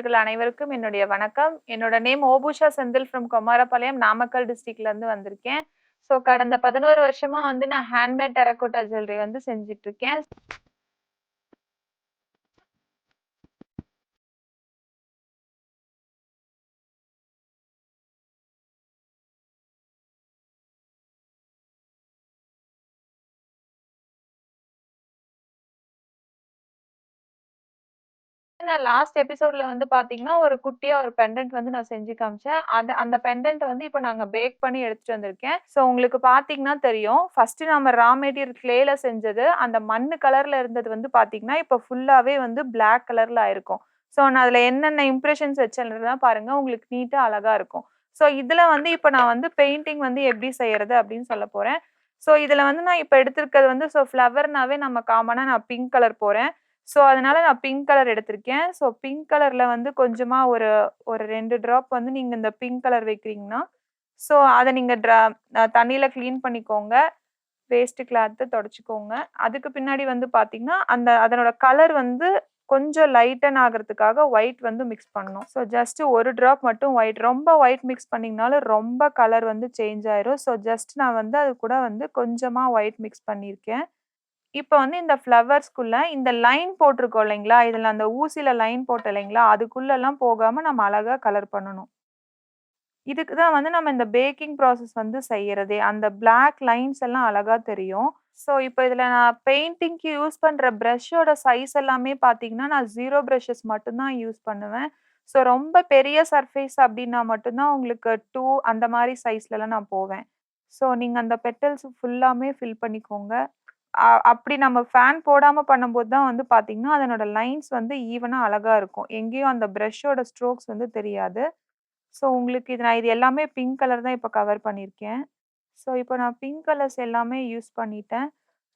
நேயர்கள் அனைவருக்கும் என்னுடைய வணக்கம். என்னோட நேம் ஓபுஷா செந்தில் ஃப்ரம் குமாரபாளையம், நாமக்கல் டிஸ்ட்ரிக்ட்ல இருந்து வந்திருக்கேன். ஸோ கடந்த 11 வருஷமா வந்து நான் ஹேண்ட்மேட் டெரகோட்டா ஜுவல்லரி வந்து செஞ்சுட்டு இருக்கேன். நான் லாஸ்ட் எபிசோட்ல வந்து பாத்தீங்கன்னா, ஒரு குட்டியா ஒரு பெண்டன்ட் வந்து நான் செஞ்சு காமிச்சேன். அந்த பெண்டன்ட் வந்து இப்ப நாங்க பேக் பண்ணி எடுத்துட்டு வந்திருக்கேன். ஸோ உங்களுக்கு பாத்தீங்கன்னா தெரியும். ஃபர்ஸ்ட் நம்ம ரா மெட்டீரியல் கிளேல செஞ்சது, அந்த மண்ணு கலர்ல இருந்தது வந்து பாத்தீங்கன்னா, இப்ப ஃபுல்லாவே வந்து பிளாக் கலர்ல ஆயிருக்கும். ஸோ நான் அதுல என்னென்ன இம்ப்ரஷன்ஸ் வச்சேன்றதெல்லாம் பாருங்க. உங்களுக்கு நீட்டா அழகா இருக்கும். ஸோ இதுல வந்து இப்ப நான் வந்து பெயிண்டிங் வந்து எப்படி செய்யறது அப்படின்னு சொல்லப் போறேன். ஸோ இதுல வந்து நான் இப்ப எடுத்திருக்கிறது வந்து ஃப்ளவர்னாவே நம்ம காமனா நான் பிங்க் கலர் போறேன். ஸோ அதனால நான் பிங்க் கலர் எடுத்திருக்கேன். ஸோ பிங்க் கலர்ல வந்து கொஞ்சமா ஒரு ஒரு 2 ட்ராப் வந்து நீங்க இந்த பிங்க் கலர் வைக்கிறீங்கன்னா, ஸோ அத நீங்க தண்ணீல கிளீன் பண்ணிக்கோங்க. வேஸ்ட் கிளாத் தொடச்சுக்கோங்க. அதுக்கு பின்னாடி வந்து பார்த்தீங்கன்னா, அதனோட கலர் வந்து கொஞ்சம் லைட்டன் ஆகுறதுக்காக ஒயிட் வந்து மிக்ஸ் பண்ணணும். ஸோ ஜஸ்ட் ஒரு ட்ராப் மட்டும் ஒயிட். ரொம்ப ஒயிட் மிக்ஸ் பண்ணீங்கனாலும் ரொம்ப கலர் வந்து சேஞ்ச் ஆயிரும். ஸோ ஜஸ்ட் நான் வந்து அது கூட வந்து கொஞ்சமா ஒயிட் மிக்ஸ் பண்ணியிருக்கேன். இப்ப வந்து இந்த ஃப்ளவர்ஸ்க்குள்ள இந்த லைன் போட்டிருக்கோம் இல்லைங்களா? இதுல அந்த ஊசில லைன் போட்டோம் இல்லைங்களா? அதுக்குள்ளலாம் போகாம நம்ம அழகா கலர் பண்ணணும். இதுக்கு தான் வந்து நம்ம இந்த பேக்கிங் ப்ராசஸ் வந்து செய்யறதே. அந்த பிளாக் லைன்ஸ் எல்லாம் அழகா தெரியும். ஸோ இப்ப இதுல நான் பெயிண்டிங்க்கு யூஸ் பண்ற பிரஷ்ஷோட சைஸ் எல்லாமே பார்த்தீங்கன்னா, நான் 0 பிரஷஸ் மட்டும் தான் யூஸ் பண்ணுவேன். ஸோ ரொம்ப பெரிய சர்ஃபேஸ் அப்டின்னா மட்டும் தான் உங்களுக்கு 2 அந்த மாரி சைஸ்லலாம் நான் போவேன். ஸோ நீங்க அந்த பெட்டல்ஸ் ஃபுல்லாமே ஃபில் பண்ணிக்கோங்க. அப்படி நம்ம ஃபேன் போடாம பண்ணும்போது தான் வந்து பார்த்தீங்கன்னா, அதனோட லைன்ஸ் வந்து ஈவனா அழகா இருக்கும். எங்கேயும் அந்த பிரஷ்ஷோட ஸ்ட்ரோக்ஸ் வந்து தெரியாது. ஸோ உங்களுக்கு இது எல்லாமே பிங்க் கலர் தான் இப்ப கவர் பண்ணியிருக்கேன். ஸோ இப்போ நான் பிங்க் கலர்ஸ் எல்லாமே யூஸ் பண்ணிட்டேன்.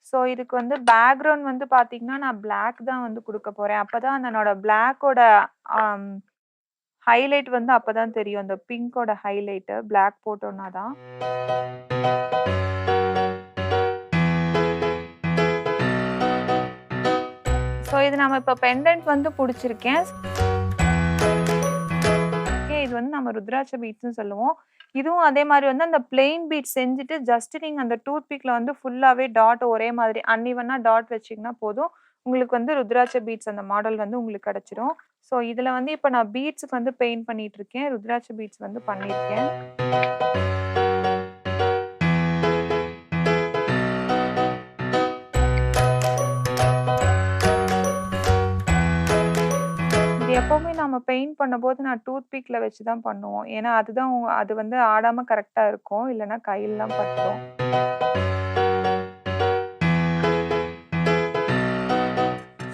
ஸோ இதுக்கு வந்து பேக்கிரவுண்ட் வந்து பார்த்தீங்கன்னா, நான் பிளாக் தான் வந்து குடுக்க போறேன். அப்பதான் அதனோட பிளாக்கோட அம் ஹைலைட் வந்து அப்பதான் தெரியும். அந்த பிங்கோட ஹைலைட்டு பிளாக் போட்டோம்னா தான். ஸோ இது நம்ம இப்ப பெண்டன்ட் வந்து புடிச்சிருக்கேன். இது வந்து நம்ம ருத்ராட்ச பீட்ஸ்ன்னு சொல்லுவோம். இதுவும் அதே மாரி வந்து அந்த பிளெயின் பீட்ஸ் செஞ்சுட்டு ஜஸ்ட் நீங்க அந்த டூத் பிக்ல வந்து ஃபுல்லாவே டாட் ஒரே மாதிரி அன்இவனா டாட் வச்சீங்கன்னா போதும். உங்களுக்கு வந்து ருத்ராட்ச பீட்ஸ் அந்த மாடல் வந்து உங்களுக்கு கிடைச்சிரும். ஸோ இதுல வந்து இப்ப நான் பீட்ஸ்க்கு வந்து பெயிண்ட் பண்ணிட்டு இருக்கேன். ருத்ராட்ச பீட்ஸ் வந்து பண்ணியிருக்கேன். எப்பவுமே நம்ம பெயிண்ட் பண்ணும்போது நான் டூத் பிக்ல வச்சு தான் பண்ணுவோம். ஏன்னா, அது வந்து ஆடாம கரெக்ட்டா இருக்கும். இல்லன்னா கையிலலாம் பட்டுரும்.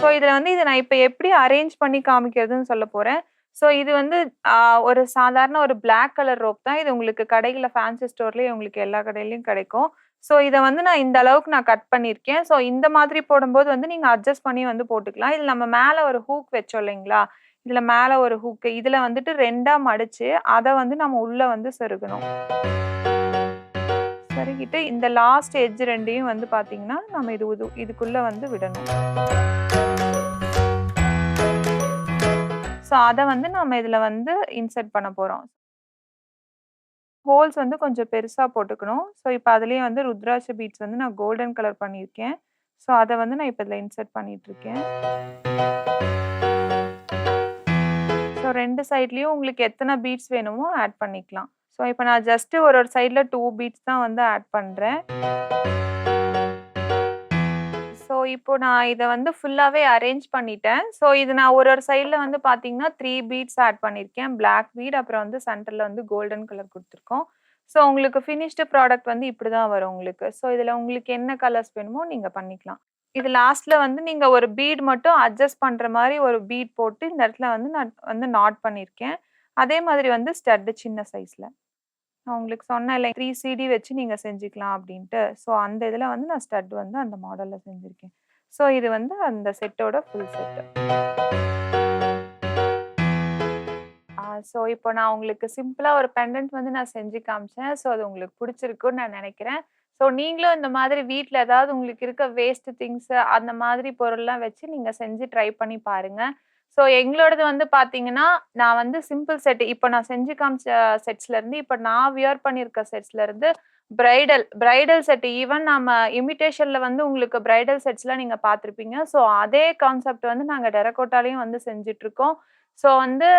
ஸோ இதுல வந்து இத நான் இப்ப எப்படி அரேஞ்ச் பண்ணி காமிக்கிறதுன்னு சொல்லப் போறேன். ஸோ இது வந்து அ ஒரு சாதாரண ஒரு பிளாக் கலர் ரோப் தான். இது உங்களுக்கு கடைகள்ல ஃபேன்சி ஸ்டோர்லயே உங்களுக்கு எல்லா கடையிலயும் கிடைக்கும். ஸோ இத வந்து நான் இந்த அளவுக்கு நான் கட் பண்ணியிருக்கேன். ஸோ இந்த மாதிரி போடும்போது வந்து நீங்க அட்ஜஸ்ட் பண்ணி வந்து போட்டுக்கலாம். இதுல நம்ம மேல ஒரு ஹூக் வச்சோம் இல்லைங்களா? இதுல மேல ஒரு ஹூக். இதுல வந்துட்டு 2ஆ மடிச்சு, அத வந்து நம்ம உள்ள வந்து செருகணும். செருகிட்டு இந்த லாஸ்ட் எட்ஜ் 2யும் வந்து பார்த்தீங்கன்னா, நம்ம இதுக்குள்ள வந்து விடணும். ஸோ அத வந்து நம்ம இதுல வந்து இன்சர்ட் பண்ண போறோம். ஹோல்ஸ் வந்து கொஞ்சம் பெருசா போட்டுக்கணும். ஸோ இப்ப அதிலேயே வந்து ருத்ராட்ச பீட்ஸ் வந்து நான் கோல்டன் கலர் பண்ணியிருக்கேன். ஸோ அத வந்து நான் இப்ப இதுல இன்சர்ட் பண்ணிட்டுருக்கேன். ஸோ 2 சைட்லயும் உங்களுக்கு எத்தன பீட்ஸ் வேணுமோ ஆட் பண்ணிக்கலாம். ஸோ இப்ப நான் ஜஸ்ட் ஒரு சைட்ல 2 பீட்ஸ் தான் வந்து ஆட் பண்றேன். ஸோ இப்போ நான் இத வந்து ஃபுல்லாவே அரேஞ்ச் பண்ணிட்டேன். ஸோ இது நான் ஒரு சைட்ல வந்து பார்த்தீங்கன்னா, 3 பீட்ஸ் ஆட் பண்ணியிருக்கேன். பிளாக் பீட் அப்புறம் வந்து சென்டர்ல வந்து கோல்டன் கலர் குடுத்துருக்கோம். ஸோ உங்களுக்கு ஃபினிஷ்டு ப்ராடக்ட் வந்து இப்படிதான் வரும் உங்களுக்கு. ஸோ இதுல உங்களுக்கு என்ன கலர்ஸ் வேணுமோ நீங்க பண்ணிக்கலாம். இது லாஸ்ட்ல வந்து நீங்க ஒரு பீட் மட்டும் அட்ஜஸ்ட் பண்ற மாரி ஒரு பீட் போட்டு இந்த இடத்துல வந்து நான் வந்து நாட் பண்ணியிருக்கேன். அதே மாதிரி வந்து ஸ்டட் சின்ன சைஸ்ல. நான் உங்களுக்கு சொன்னேன்ல 3 சிடி வச்சு நீங்க செஞ்சுக்கலாம் அப்டின்ட்டு. ஸோ அந்த இதுல வந்து நான் ஸ்டட் வந்து அந்த மாடல்ல செஞ்சிருக்கேன். ஸோ இது வந்து அந்த செட்டோட ஃபுல் செட். ஸோ இப்போ நான் உங்களுக்கு சிம்பிளா ஒரு பெண்டன்ட் வந்து நான் செஞ்சு காமிச்சேன். ஸோ அது உங்களுக்கு புடிச்சிருக்கும்னு நான் நெனைக்கிறேன். ஸோ நீங்களும் இந்த மாதிரி வீட்ல ஏதாவது உங்களுக்கு இருக்க வேஸ்ட் திங்ஸ் அந்த மாதிரி பொருள்லாம் வச்சு நீங்க செஞ்சு ட்ரை பண்ணி பாருங்க. ஸோ ஸோ எங்களோடது வந்து பார்த்தீங்கன்னா, நான் வந்து சிம்பிள் செட் இப்ப நான் செஞ்சு காமிச்ச செட்ஸ்லருந்து, இப்ப நான் வியர் பண்ணியிருக்க செட்ஸ்லருந்து பிரைடல் செட் ஈவன் நம்ம இமிடேஷன்ல வந்து உங்களுக்கு பிரைடல் செட்ஸ்லாம் நீங்க பார்த்திருப்பீங்க. ஸோ அதே கான்செப்ட் வந்து நாங்க டெரகோட்டாலயும் வந்து செஞ்சுட்டுருக்கோம். ஸோ வந்து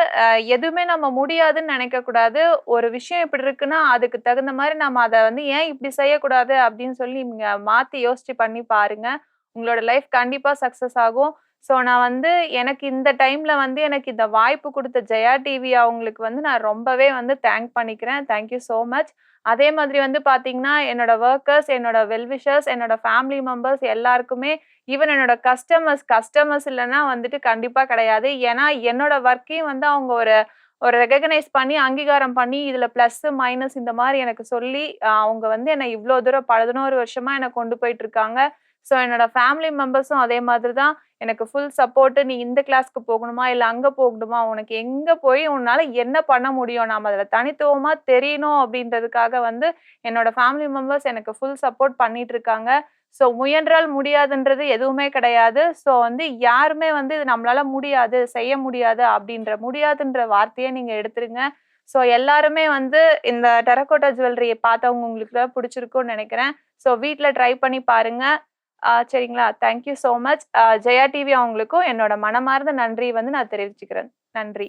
எதுவுமே நம்ம முடியாதுன்னு நெனைக்கக்கூடாது. ஒரு விஷயம் இப்படி இருக்குன்னா, அதுக்கு தகுந்த மாரி நம்ம அத வந்து ஏன் இப்படி செய்யக்கூடாது அப்படின்னு சொல்லி நீங்க மாத்தி யோசிச்சு பண்ணி பாருங்க. உங்களோட லைஃப் கண்டிப்பா சக்சஸ் ஆகும். ஸோ நான் வந்து எனக்கு இந்த டைம்ல வந்து எனக்கு இந்த வாய்ப்பு குடுத்த ஜெயா டிவி அவங்களுக்கு வந்து நான் ரொம்பவே வந்து தேங்க் பண்ணிக்கிறேன். Thank you so much. அதே மாதிரி வந்து பார்த்தீங்கன்னா, என்னோட வொர்க்கர்ஸ், என்னோட வெல் விஷர்ஸ், என்னோட ஃபேமிலி மெம்பர்ஸ் எல்லாருக்குமே ஈவன் என்னோட கஸ்டமர்ஸ் இல்லன்னா வந்துட்டு கண்டிப்பா கிடையாது. ஏன்னா, என்னோட ஒர்க்கையும் வந்து அவங்க ஒரு ஒரு ரெகக்னைஸ் பண்ணி, அங்கீகாரம் பண்ணி, இதுல பிளஸ், மைனஸ் இந்த மாரி எனக்கு சொல்லி, அவங்க வந்து என்ன இவ்ளோ தூரம் 11 வருஷமா என்ன கொண்டு போயிட்டுருக்காங்க. ஸோ என்னோட ஃபேமிலி மெம்பர்ஸும் அதே மாதிரி தான் எனக்கு ஃபுல் சப்போர்ட்டு. "நீ இந்த கிளாஸ்க்கு போகணுமா? இல்ல அங்க போகணுமா? உனக்கு எங்க போய் உன்னால என்ன பண்ண முடியும்? நாம அதுல தனித்துவமா தெரியணும்." அப்படின்றதுக்காக வந்து என்னோட ஃபேமிலி மெம்பர்ஸ் எனக்கு ஃபுல் சப்போர்ட் பண்ணிட்டு இருக்காங்க. ஸோ முயன்றால் முடியாதுன்றது எதுவுமே கிடையாது. ஸோ வந்து யாருமே வந்து இது நம்மளால முடியாது, செய்ய முடியாது அப்படின்ற முடியாதுன்ற வார்த்தைய நீங்க எடுத்துருங்க. ஸோ எல்லாருமே வந்து இந்த டெரகோட்டா ஜுவல்லரிய பார்த்தவங்க உங்களுக்கு பிடிச்சிருக்கும்னு நெனைக்கிறேன். ஸோ வீட்ல ட்ரை பண்ணி பாருங்க. சரிங்களா? Thank you so much. Jaya TV அவங்களுக்கும் என்னோட மனமார்ந்த நன்றிய வந்து நான் தெரிவிச்சுக்கிறேன். நன்றி.